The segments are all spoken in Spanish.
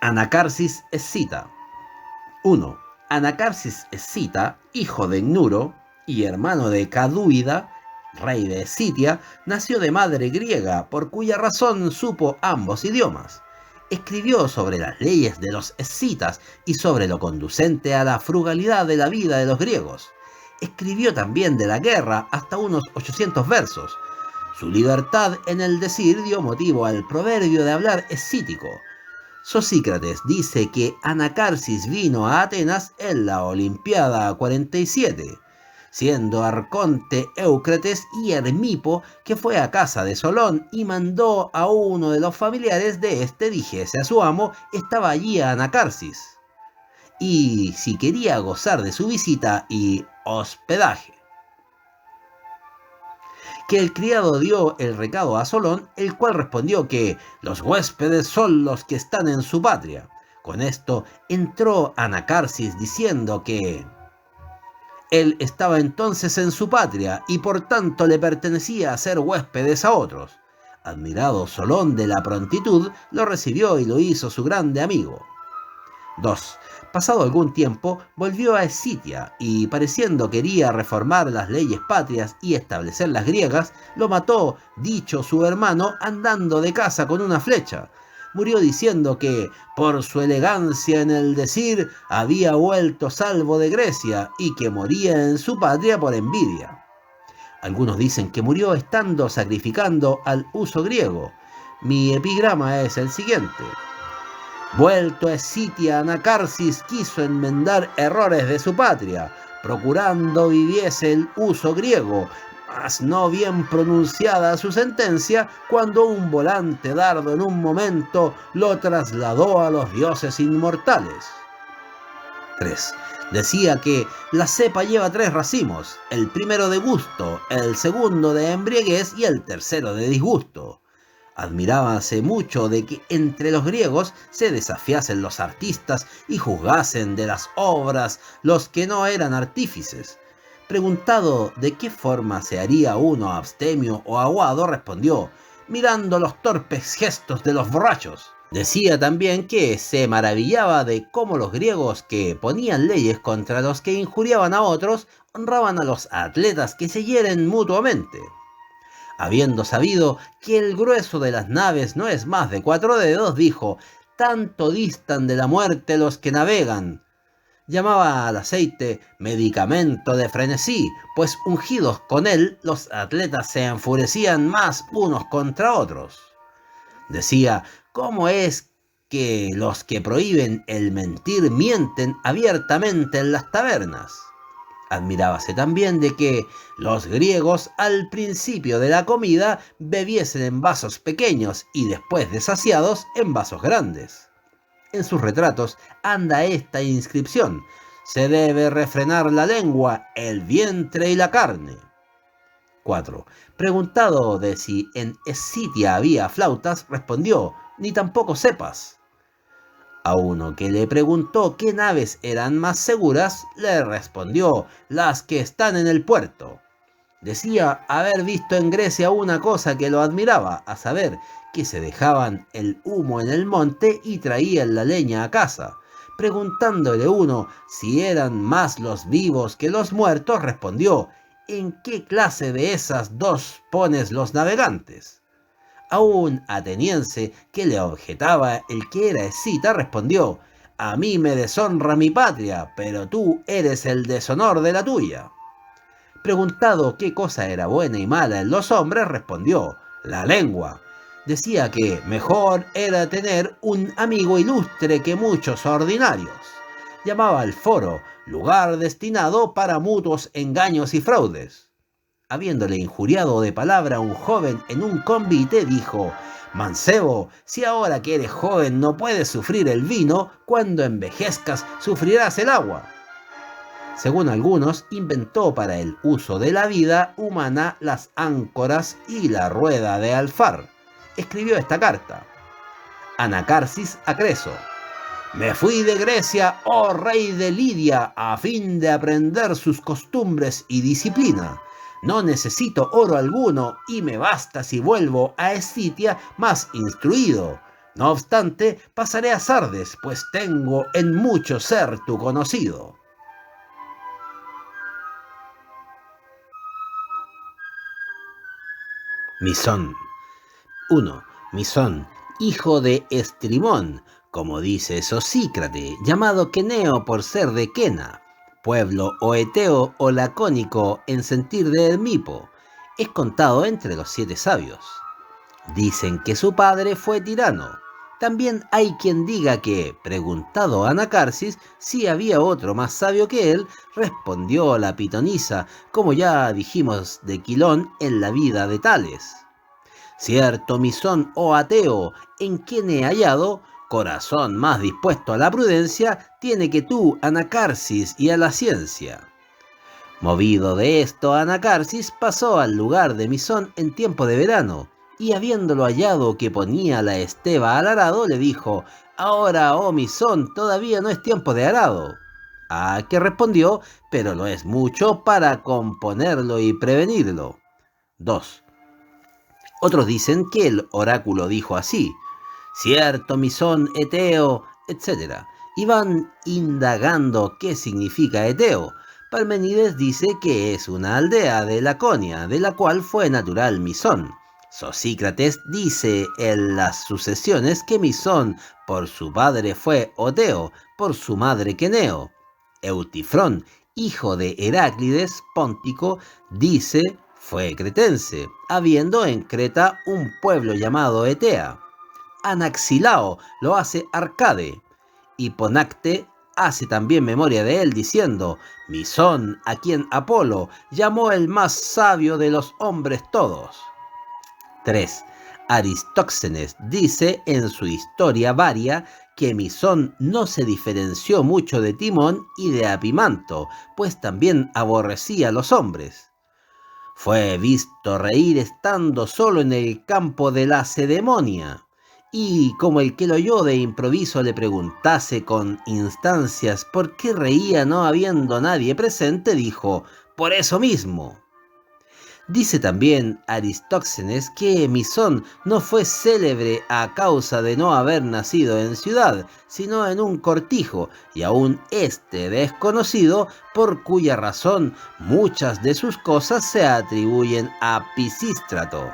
Anacarsis escita. 1. Anacarsis escita, hijo de Gnuro y hermano de Cadúida, rey de Escitia, nació de madre griega, por cuya razón supo ambos idiomas. Escribió sobre las leyes de los escitas y sobre lo conducente a la frugalidad de la vida de los griegos. Escribió también de la guerra hasta unos 800 versos. Su libertad en el decir dio motivo al proverbio de hablar escítico. Sosícrates dice que Anacarsis vino a Atenas en la Olimpiada 47, siendo Arconte Éucrates y Hermipo, que fue a casa de Solón y mandó a uno de los familiares de este dijese a su amo, estaba allí Anacarsis, y si quería gozar de su visita y hospedaje. Que el criado dio el recado a Solón, el cual respondió que los huéspedes son los que están en su patria. Con esto entró Anacarsis diciendo que él estaba entonces en su patria y por tanto le pertenecía a ser huéspedes a otros. Admirado Solón de la prontitud, lo recibió y lo hizo su grande amigo. 2. Pasado algún tiempo, volvió a Escitia y, pareciendo quería reformar las leyes patrias y establecer las griegas, lo mató, dicho su hermano, andando de caza con una flecha. Murió diciendo que, por su elegancia en el decir, había vuelto salvo de Grecia y que moría en su patria por envidia. Algunos dicen que murió estando sacrificando al uso griego. Mi epigrama es el siguiente. Vuelto a Escitia, Anacarsis quiso enmendar errores de su patria, procurando viviese el uso griego, mas no bien pronunciada su sentencia, cuando un volante dardo en un momento lo trasladó a los dioses inmortales. 3. Decía que la cepa lleva 3 racimos, el primero de gusto, el segundo de embriaguez y el tercero de disgusto. Admirábase mucho de que entre los griegos se desafiasen los artistas y juzgasen de las obras los que no eran artífices. Preguntado de qué forma se haría uno abstemio o aguado, respondió, mirando los torpes gestos de los borrachos. Decía también que se maravillaba de cómo los griegos que ponían leyes contra los que injuriaban a otros, honraban a los atletas que se hieren mutuamente. Habiendo sabido que el grueso de las naves no es más de 4 dedos, dijo, tanto distan de la muerte los que navegan. Llamaba al aceite medicamento de frenesí, pues ungidos con él, los atletas se enfurecían más unos contra otros. Decía, ¿cómo es que los que prohíben el mentir mienten abiertamente en las tabernas? Admirábase también de que los griegos al principio de la comida bebiesen en vasos pequeños y después de saciados en vasos grandes. En sus retratos anda esta inscripción: se debe refrenar la lengua, el vientre y la carne. 4. Preguntado de si en Escitia había flautas, respondió, ni tampoco cepas. A uno que le preguntó qué naves eran más seguras, le respondió, las que están en el puerto. Decía haber visto en Grecia una cosa que lo admiraba, a saber, que se dejaban el humo en el monte y traían la leña a casa. Preguntándole uno si eran más los vivos que los muertos, respondió, ¿en qué clase de esas dos pones los navegantes? A un ateniense que le objetaba el que era escita, respondió, a mí me deshonra mi patria, pero tú eres el deshonor de la tuya. Preguntado qué cosa era buena y mala en los hombres, respondió, la lengua. Decía que mejor era tener un amigo ilustre que muchos ordinarios. Llamaba al foro, lugar destinado para mutuos engaños y fraudes. Habiéndole injuriado de palabra a un joven en un convite, dijo, mancebo, si ahora que eres joven no puedes sufrir el vino, cuando envejezcas sufrirás el agua. Según algunos, inventó para el uso de la vida humana las áncoras y la rueda de alfar. Escribió esta carta. Anacarsis a Creso. Me fui de Grecia, oh rey de Lidia, a fin de aprender sus costumbres y disciplina. No necesito oro alguno y me basta si vuelvo a Escitia más instruido, No obstante, pasaré a Sardes, pues tengo en mucho ser tu conocido. Misón. 1. Misón, hijo de Estrimón, como dice Sosícrate, llamado Queneo por ser de Quena, pueblo oeteo o lacónico en sentir de Hermipo. Es contado entre los 7 sabios. Dicen que su padre fue tirano. También hay quien diga que, preguntado a Anacarsis si había otro más sabio que él, respondió la pitonisa, como ya dijimos de Quilón en la vida de Tales. Cierto Misón, oh ateo, en quien he hallado corazón más dispuesto a la prudencia, tiene que tú, Anacarsis, y a la ciencia. Movido de esto, Anacarsis pasó al lugar de Misón en tiempo de verano, y habiéndolo hallado que ponía la esteba al arado, le dijo: Ahora, oh Misón, todavía no es tiempo de arado. A que respondió: pero lo es mucho para componerlo y prevenirlo. 2. Otros dicen que el oráculo dijo así: cierto Misón, Eteo, etc. Y van indagando qué significa Eteo. Parmenides dice que es una aldea de Laconia, de la cual fue natural Misón. Sosícrates dice en las sucesiones que Misón por su padre fue Oteo, por su madre Queneo. Eutifrón, hijo de Heráclides Póntico, dice fue cretense, habiendo en Creta un pueblo llamado Etea. Anaxilao lo hace Arcade. Hiponacte hace también memoria de él diciendo: Misón, a quien Apolo llamó el más sabio de los hombres todos. 3. Aristóxenes dice en su Historia Varia que Misón no se diferenció mucho de Timón y de Apimanto, pues también aborrecía a los hombres. Fue visto reír estando solo en el campo de la Cedemonia, y como el que lo oyó de improviso le preguntase con instancias por qué reía no habiendo nadie presente, dijo: por eso mismo. Dice también Aristóxenes que Misón no fue célebre a causa de no haber nacido en ciudad, sino en un cortijo, y aún este desconocido, por cuya razón muchas de sus cosas se atribuyen a Pisístrato.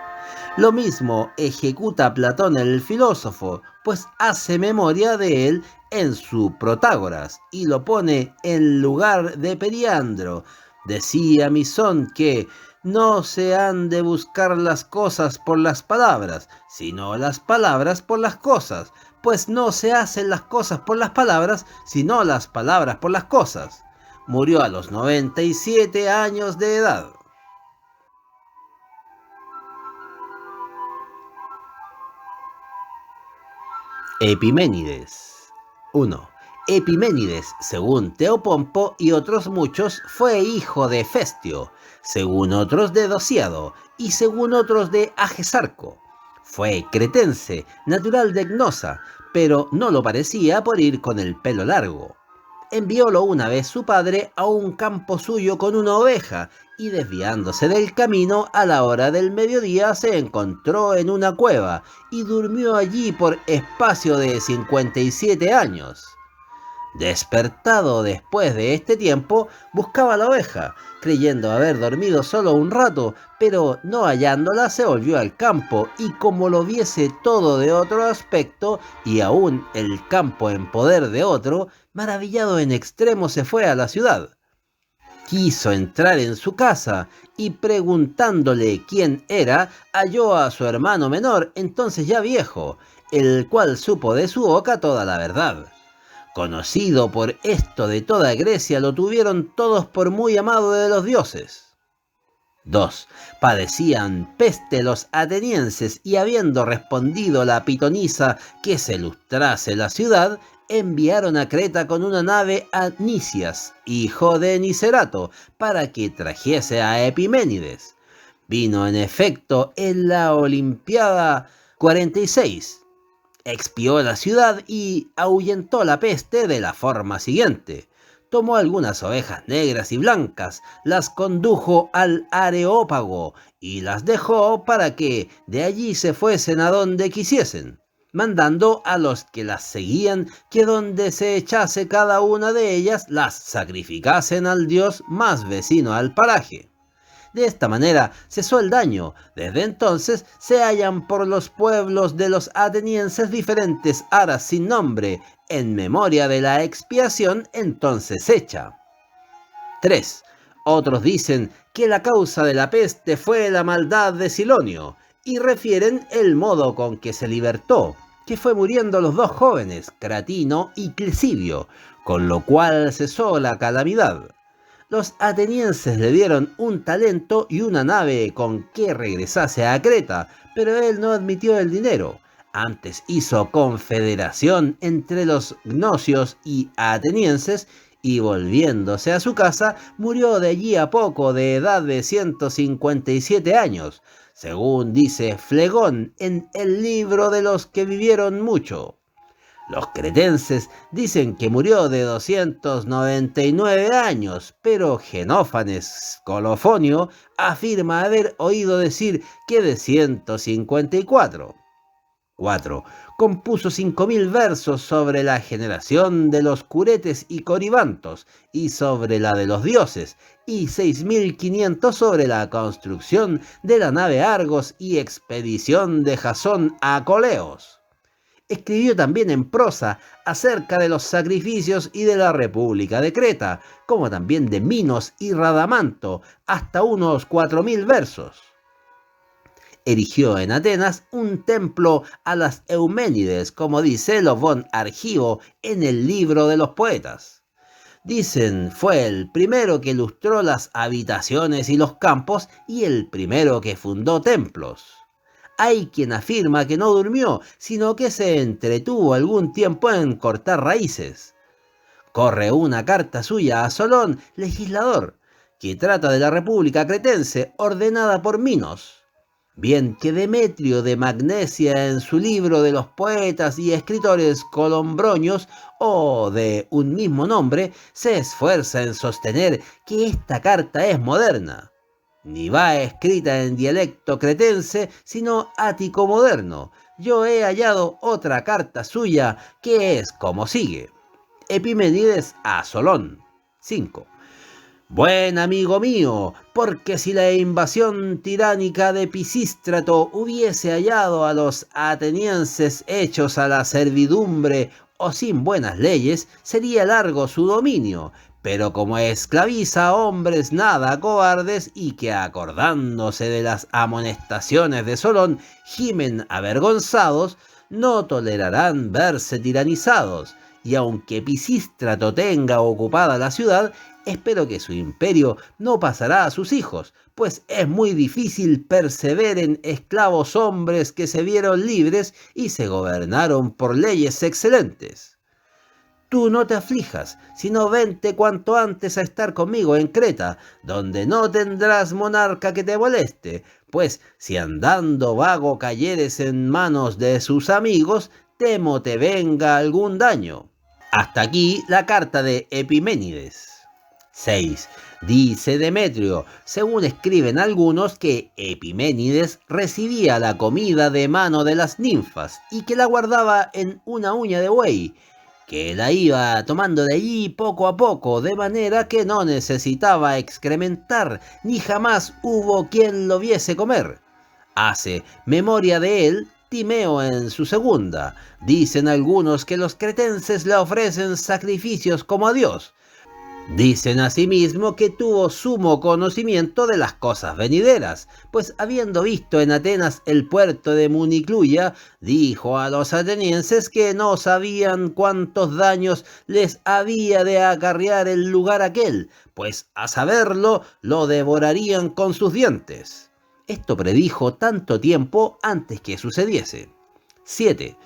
Lo mismo ejecuta Platón el filósofo, pues hace memoria de él en su Protágoras, y lo pone en lugar de Periandro. Decía Misón que no se han de buscar las cosas por las palabras, sino las palabras por las cosas, pues no se hacen las cosas por las palabras, sino las palabras por las cosas. Murió a los 97 años de edad. Epiménides. 1. Epiménides, según Teopompo y otros muchos, fue hijo de Hefestio, según otros de Dosiado y según otros de Agesarco. Fue cretense, natural de Gnosa, pero no lo parecía por ir con el pelo largo. Enviólo una vez su padre a un campo suyo con una oveja, y desviándose del camino a la hora del mediodía se encontró en una cueva, y durmió allí por espacio de 57 años. Despertado después de este tiempo, buscaba la oveja, creyendo haber dormido solo un rato, pero no hallándola se volvió al campo, y como lo viese todo de otro aspecto, y aún el campo en poder de otro, maravillado en extremo se fue a la ciudad. Quiso entrar en su casa, y preguntándole quién era, halló a su hermano menor, entonces ya viejo, el cual supo de su boca toda la verdad. Conocido por esto de toda Grecia, lo tuvieron todos por muy amado de los dioses. 2. Padecían peste los atenienses, y habiendo respondido la pitonisa que se lustrase la ciudad, enviaron a Creta con una nave a Nicias, hijo de Nicerato, para que trajese a Epiménides. Vino en efecto en la Olimpiada 46. Expió la ciudad y ahuyentó la peste de la forma siguiente: tomó algunas ovejas negras y blancas, las condujo al Areópago y las dejó para que de allí se fuesen a donde quisiesen. mandando a los que las seguían que donde se echase cada una de ellas las sacrificasen al dios más vecino al paraje. De esta manera cesó el daño. Desde entonces se hallan por los pueblos de los atenienses diferentes aras sin nombre, en memoria de la expiación entonces hecha. 3. Otros dicen que la causa de la peste fue la maldad de Silonio, y refieren el modo con que se libertó, que fue muriendo los dos jóvenes, Cratino y Clesibio, con lo cual cesó la calamidad. Los atenienses le dieron un talento y una nave con que regresase a Creta, pero él no admitió el dinero. Antes hizo confederación entre los gnosios y atenienses y volviéndose a su casa, murió de allí a poco, de edad de 157 años, según dice Flegón en el libro de los que vivieron mucho. Los cretenses dicen que murió de 299 años, pero Genófanes Colofonio afirma haber oído decir que de 154. 4. Compuso 5000 versos sobre la generación de los curetes y coribantos y sobre la de los dioses, y 6500 sobre la construcción de la nave Argos y expedición de Jasón a Coleos. Escribió también en prosa acerca de los sacrificios y de la República de Creta, como también de Minos y Radamanto, hasta unos 4000 versos. Erigió en Atenas un templo a las Euménides, como dice Lobón Argivo en el libro de los poetas. Dicen fue el primero que ilustró las habitaciones y los campos y el primero que fundó templos. Hay quien afirma que no durmió, sino que se entretuvo algún tiempo en cortar raíces. Corre una carta suya a Solón, legislador, que trata de la República Cretense ordenada por Minos. Bien que Demetrio de Magnesia en su libro de los poetas y escritores colombronios o de un mismo nombre se esfuerza en sostener que esta carta es moderna. Ni va escrita en dialecto cretense, sino ático moderno. Yo he hallado otra carta suya que es como sigue. Epiménides a Solón. 5. Buen amigo mío, porque si la invasión tiránica de Pisístrato hubiese hallado a los atenienses hechos a la servidumbre o sin buenas leyes, sería largo su dominio, pero como esclaviza a hombres nada cobardes y que acordándose de las amonestaciones de Solón gimen avergonzados, no tolerarán verse tiranizados, y aunque Pisístrato tenga ocupada la ciudad, espero que su imperio no pasará a sus hijos, pues es muy difícil perseveren esclavos hombres que se vieron libres y se gobernaron por leyes excelentes. Tú no te aflijas, sino vente cuanto antes a estar conmigo en Creta, donde no tendrás monarca que te moleste, pues si andando vago cayeres en manos de sus amigos, temo te venga algún daño. Hasta aquí la carta de Epiménides. 6. Dice Demetrio, según escriben algunos, que Epiménides recibía la comida de mano de las ninfas y que la guardaba en una uña de buey, que la iba tomando de allí poco a poco, de manera que no necesitaba excrementar, ni jamás hubo quien lo viese comer. Hace memoria de él Timeo en su segunda. Dicen algunos que los cretenses le ofrecen sacrificios como a Dios. Dicen asimismo que tuvo sumo conocimiento de las cosas venideras, pues habiendo visto en Atenas el puerto de Municluya, dijo a los atenienses que no sabían cuántos daños les había de acarrear el lugar aquel, pues a saberlo lo devorarían con sus dientes. Esto predijo tanto tiempo antes que sucediese. 7.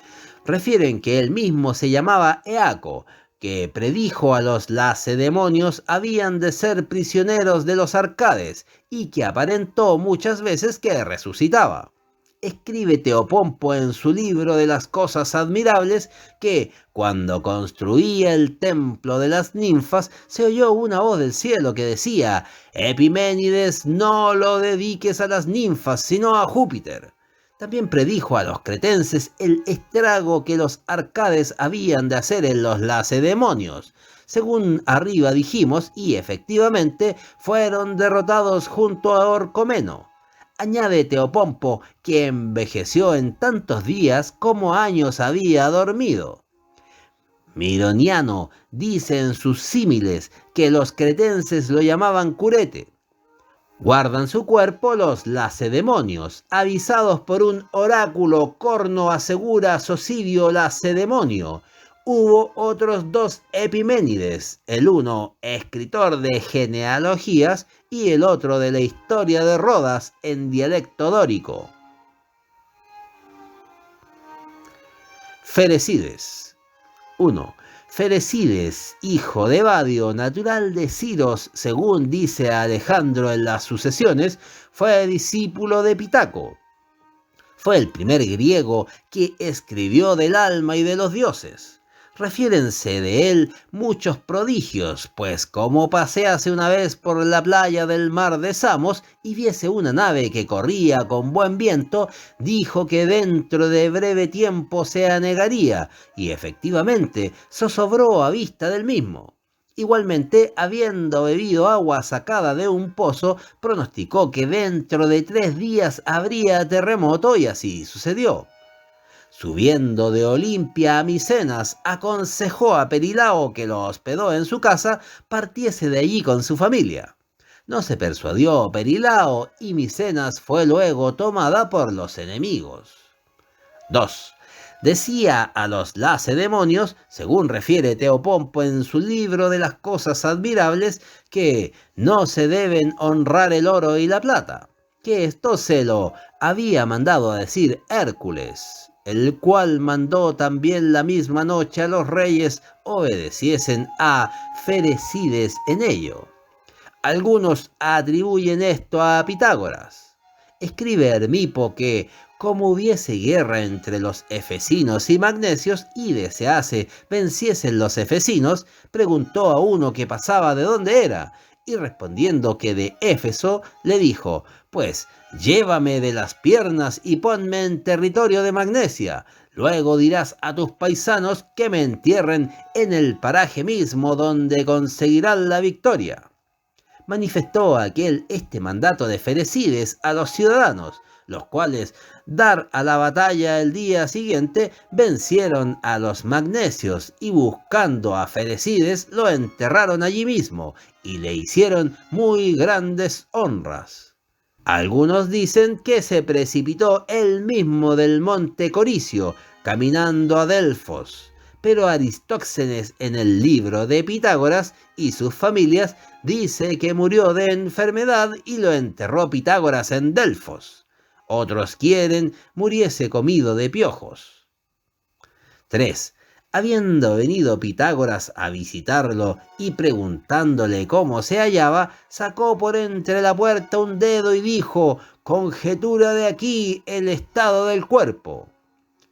Refieren que él mismo se llamaba Eaco, que predijo a los lacedemonios habían de ser prisioneros de los Arcades y que aparentó muchas veces que resucitaba. Escribe Teopompo en su libro de las cosas admirables que, cuando construía el templo de las ninfas, se oyó una voz del cielo que decía: Epiménides, no lo dediques a las ninfas, sino a Júpiter. También predijo a los cretenses el estrago que los arcades habían de hacer en los lacedemonios, según arriba dijimos, y efectivamente fueron derrotados junto a Orcomeno. Añade Teopompo que envejeció en tantos días como años había dormido. Mironiano dice en sus símiles que los cretenses lo llamaban curete. Guardan su cuerpo los lacedemonios, avisados por un oráculo. Corno asegura Sosidio lacedemonio. Hubo otros dos Epiménides, el uno escritor de genealogías y el otro de la historia de Rodas en dialecto dórico. Ferecides. 1. Ferecides, hijo de Badio, natural de Ciros, según dice Alejandro en las sucesiones, fue discípulo de Pitaco. Fue el primer griego que escribió del alma y de los dioses. Refiérense de él muchos prodigios, pues como pasease una vez por la playa del mar de Samos y viese una nave que corría con buen viento, dijo que dentro de breve tiempo se anegaría, y efectivamente zozobró a vista del mismo. Igualmente, habiendo bebido agua sacada de un pozo, pronosticó que dentro de 3 días habría terremoto, y así sucedió. Subiendo de Olimpia a Micenas, aconsejó a Perilao, que lo hospedó en su casa, partiese de allí con su familia. No se persuadió Perilao, y Micenas fue luego tomada por los enemigos. 2. Decía a los lacedemonios, según refiere Teopompo en su libro de las cosas admirables, que no se deben honrar el oro y la plata, que esto se lo había mandado a decir Hércules, el cual mandó también la misma noche a los reyes obedeciesen a Ferecides en ello. Algunos atribuyen esto a Pitágoras. Escribe Hermipo que, como hubiese guerra entre los efesinos y magnesios y desease venciesen los efesinos, preguntó a uno que pasaba de dónde era, y respondiendo que de Éfeso, le dijo: pues llévame de las piernas y ponme en territorio de Magnesia. Luego dirás a tus paisanos que me entierren en el paraje mismo donde conseguirán la victoria. Manifestó aquel este mandato de Ferecides a los ciudadanos, los cuales, dar a la batalla el día siguiente, vencieron a los magnesios y buscando a Ferecides lo enterraron allí mismo y le hicieron muy grandes honras. Algunos dicen que se precipitó él mismo del monte Coricio, caminando a Delfos, pero Aristóxenes en el libro de Pitágoras y sus familias dice que murió de enfermedad y lo enterró Pitágoras en Delfos. Otros quieren muriese comido de piojos. 3. Habiendo venido Pitágoras a visitarlo y preguntándole cómo se hallaba, sacó por entre la puerta un dedo y dijo: conjetura de aquí el estado del cuerpo.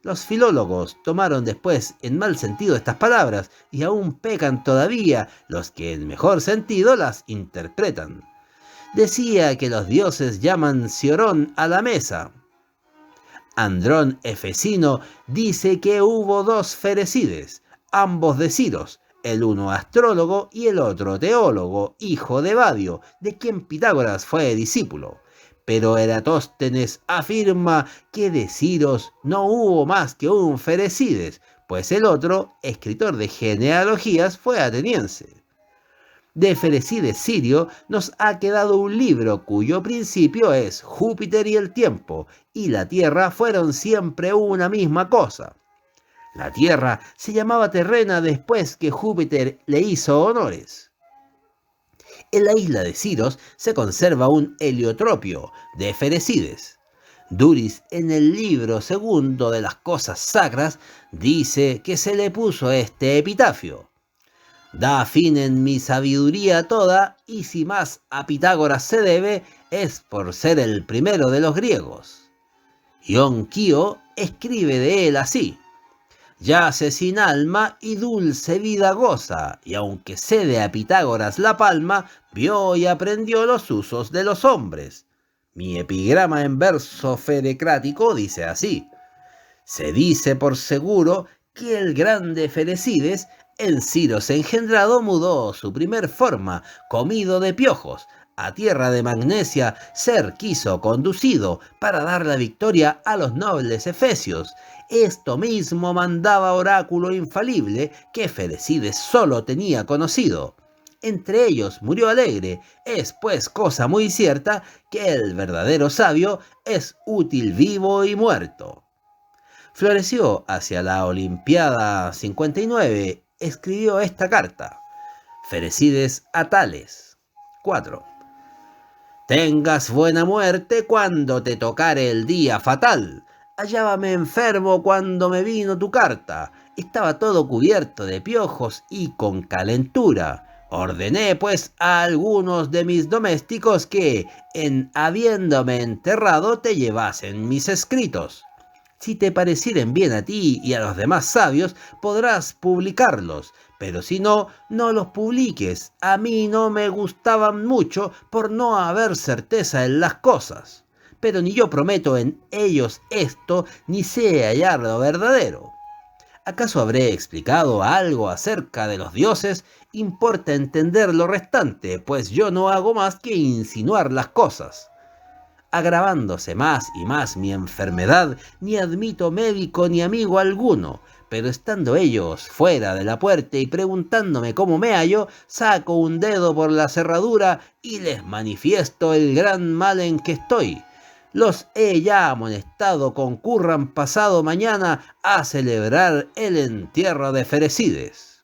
Los filólogos tomaron después en mal sentido estas palabras y aún pecan todavía los que en mejor sentido las interpretan. Decía que los dioses llaman Ciorón a la mesa. Andrón Efesino dice que hubo 2 Ferecides, ambos de Ciros, el uno astrólogo y el otro teólogo, hijo de Badio, de quien Pitágoras fue discípulo. Pero Eratóstenes afirma que de Ciros no hubo más que un Ferecides, pues el otro, escritor de genealogías, fue ateniense. De Ferecides sirio nos ha quedado un libro cuyo principio es Júpiter y el tiempo, y la tierra fueron siempre una misma cosa. La tierra se llamaba terrena después que Júpiter le hizo honores. En la isla de Ciros se conserva un heliotropio de Ferecides. Duris, en el libro segundo de las cosas sacras, dice que se le puso este epitafio: da fin en mi sabiduría toda, y si más a Pitágoras se debe, es por ser el primero de los griegos. Ion Quío escribe de él así: yace sin alma y dulce vida goza, y aunque cede a Pitágoras la palma, vio y aprendió los usos de los hombres. Mi epigrama en verso fedecrático dice así: se dice por seguro que el grande Ferecides, en Ciros engendrado, mudó su primer forma, comido de piojos, a tierra de Magnesia ser quiso conducido para dar la victoria a los nobles efesios. Esto mismo mandaba oráculo infalible que Ferecides solo tenía conocido. Entre ellos murió alegre, es pues cosa muy cierta que el verdadero sabio es útil vivo y muerto. Floreció hacia la Olimpiada 59, escribió esta carta. Ferecides a Tales. 4. Tengas buena muerte cuando te tocare el día fatal. Hallábame enfermo cuando me vino tu carta. Estaba todo cubierto de piojos y con calentura. Ordené pues a algunos de mis domésticos que, en habiéndome enterrado, te llevasen mis escritos. Si te parecieren bien a ti y a los demás sabios, podrás publicarlos, pero si no, no los publiques. A mí no me gustaban mucho por no haber certeza en las cosas. Pero ni yo prometo en ellos esto, ni sé hallar lo verdadero. ¿Acaso habré explicado algo acerca de los dioses? Importa entender lo restante, pues yo no hago más que insinuar las cosas. Agravándose más y más mi enfermedad, ni admito médico ni amigo alguno, pero estando ellos fuera de la puerta y preguntándome cómo me hallo, saco un dedo por la cerradura y les manifiesto el gran mal en que estoy. Los he ya amonestado concurran pasado mañana a celebrar el entierro de Ferecides.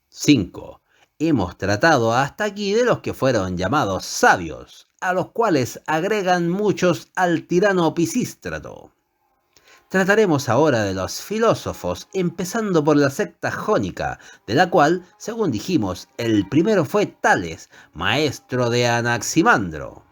5. Hemos tratado hasta aquí de los que fueron llamados sabios, a los cuales agregan muchos al tirano Pisístrato. Trataremos ahora de los filósofos, empezando por la secta jónica, de la cual, según dijimos, el primero fue Tales, maestro de Anaximandro.